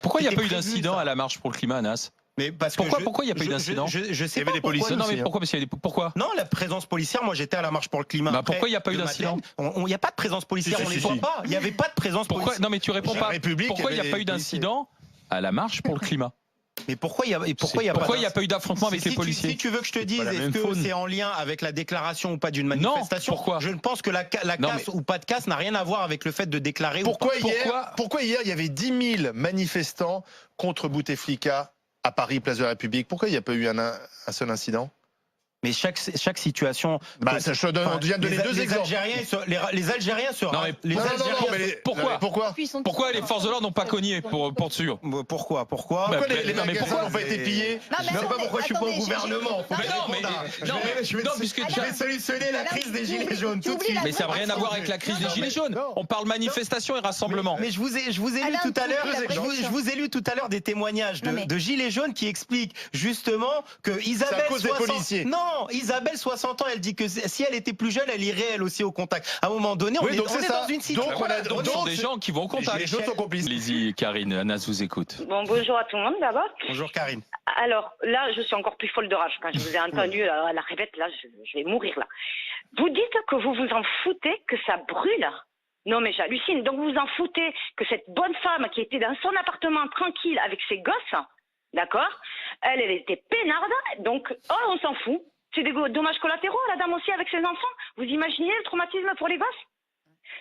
Pourquoi il n'y a C'était pas eu prévu, d'incident ça. à la marche pour le climat, Anas? Mais parce Pourquoi que il n'y a pas eu d'incident? je sais Il y pas avait des pourquoi. policiers Non, aussi, mais hein. pourquoi? Parce qu'il y a des... Pourquoi? Non, la présence policière, moi j'étais à la marche pour le climat. Bah, Après, pourquoi il n'y a pas eu de d'incident? Madeleine, il n'y a pas de présence policière, Si, on si, les si, voit si. pas. Il n'y avait pas de présence Pourquoi? policière. Non, mais tu réponds La pas. République, Pourquoi il il y n'y a avait pas eu des policiers. d'incident à la marche pour le climat? Mais pourquoi il n'y a pas eu d'affrontement avec les policiers? Si tu veux que je te dise, pas la est-ce même que faune. c'est en lien avec la déclaration ou pas d'une Non, manifestation? pourquoi? Je ne pense que la Non, casse ou pas de casse n'a rien à voir avec le fait de déclarer ou pas. Pourquoi hier il y avait 10 000 manifestants contre Bouteflika à Paris, place de la République? Pourquoi il n'y a pas eu un seul incident? Mais chaque situation. Bah, ça, je te donne, on vient de donner deux exemples. Les Algériens se. Non, mais les Algériens. Pourquoi? Pourquoi les forces de l'ordre n'ont pas cogné pour sûr? Pourquoi? Pourquoi les non, mais magasins pourquoi n'ont pas été pillés? Non, mais Je ne sais pas attendez, pourquoi je suis pas au attendez, gouvernement. Faut non, que je non, réponde à- puisque Je vais solutionner la crise des Gilets jaunes tout de suite. mais ça n'a rien à voir avec la crise des Gilets jaunes. On parle manifestation et rassemblement. Mais je vous ai lu tout à l'heure. Je vous ai lu tout à l'heure des témoignages de Gilets jaunes qui expliquent justement que Isabelle cause des policiers. Non, Isabelle 60 ans, elle dit que si elle était plus jeune, elle irait elle aussi au contact. À un moment donné, on est dans une situation. Donc, ce sont des gens qui vont au contact. Les jaunes sont complices. Allez-y, Karine, Anas vous écoute. Bon, bonjour à tout le monde d'abord. Bonjour Karine. Alors là, je suis encore plus folle de rage. Quand je vous ai entendu à la répète, là, je vais mourir là. Vous dites que vous vous en foutez que ça brûle. Non mais j'hallucine. Donc vous vous en foutez que cette bonne femme qui était dans son appartement tranquille avec ses gosses, d'accord, elle était peinarde, donc on s'en fout. C'est des dommages collatéraux, la dame aussi avec ses enfants. Vous imaginez le traumatisme pour les gosses?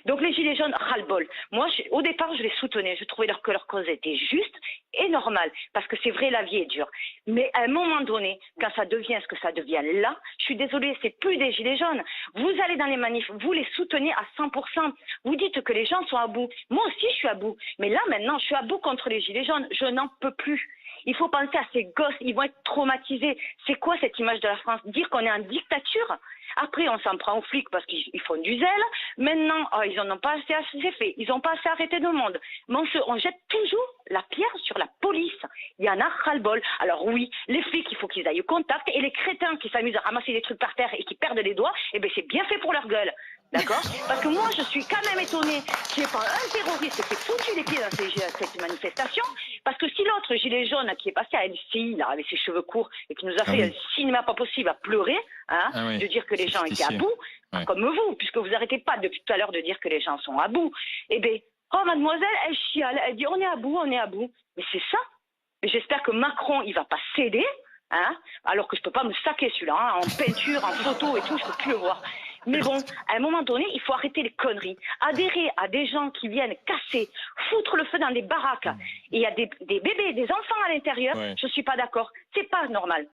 Donc les Gilets jaunes, ras-le-bol. Moi, au départ, je les soutenais. Je trouvais que leur cause était juste et normale. Parce que c'est vrai, la vie est dure. Mais à un moment donné, quand ça devient ce que ça devient là, je suis désolée, c'est plus des Gilets jaunes. Vous allez dans les manifs, vous les soutenez à 100%. Vous dites que les gens sont à bout. Moi aussi, je suis à bout. Mais là, maintenant, je suis à bout contre les Gilets jaunes. Je n'en peux plus. Il faut penser à ces gosses, ils vont être traumatisés. C'est quoi cette image de la France? Dire qu'on est en dictature? Après, on s'en prend aux flics parce qu'ils font du zèle. Maintenant, ils n'en ont pas assez fait. Ils n'ont pas assez arrêté de monde. Mais on jette toujours la pierre sur la police. Il y en a ras-le-bol. Alors oui, les flics, il faut qu'ils aillent au contact. Et les crétins qui s'amusent à ramasser des trucs par terre et qui perdent les doigts, eh ben c'est bien fait pour leur gueule. D'accord? Parce que moi, je suis quand même étonnée qu'il n'y ait pas un terroriste qui ait foutu les pieds dans cette manifestation. Parce que si l'autre gilet jaune qui est passé à LCI, là, avec ses cheveux courts, et qui nous a fait un cinéma pas possible à pleurer, hein, de dire que les gens étaient à bout, comme vous, puisque vous n'arrêtez pas depuis tout à l'heure de dire que les gens sont à bout, eh bien, oh mademoiselle, elle chiale, elle dit on est à bout, on est à bout. Mais c'est ça. Mais j'espère que Macron, il va pas céder, hein, alors que je peux pas me saquer celui-là, hein, en peinture, en photo et tout, je peux plus le voir. Mais bon, à un moment donné, il faut arrêter les conneries. Adhérer à des gens qui viennent casser, foutre le feu dans des baraques, et il y a des bébés, des enfants à l'intérieur, je suis pas d'accord. C'est pas normal.